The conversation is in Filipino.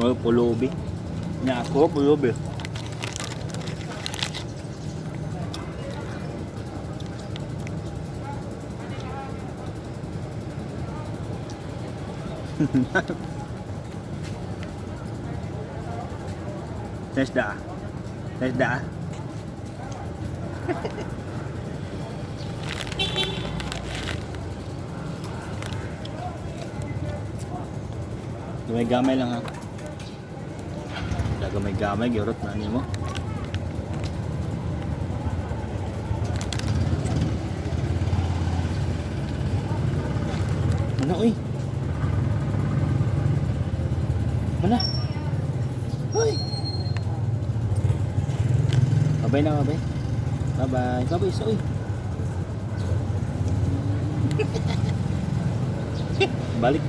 Oh, pulubi. Nya ako pulubi. Tesda. Tesda. Gamay-gamay lang ha. Gamay-gamay, giurot na niyo mo. Mana uy? Mana? Uy! Babay na, babay. Bye-bye. Babay sa uy. Balik.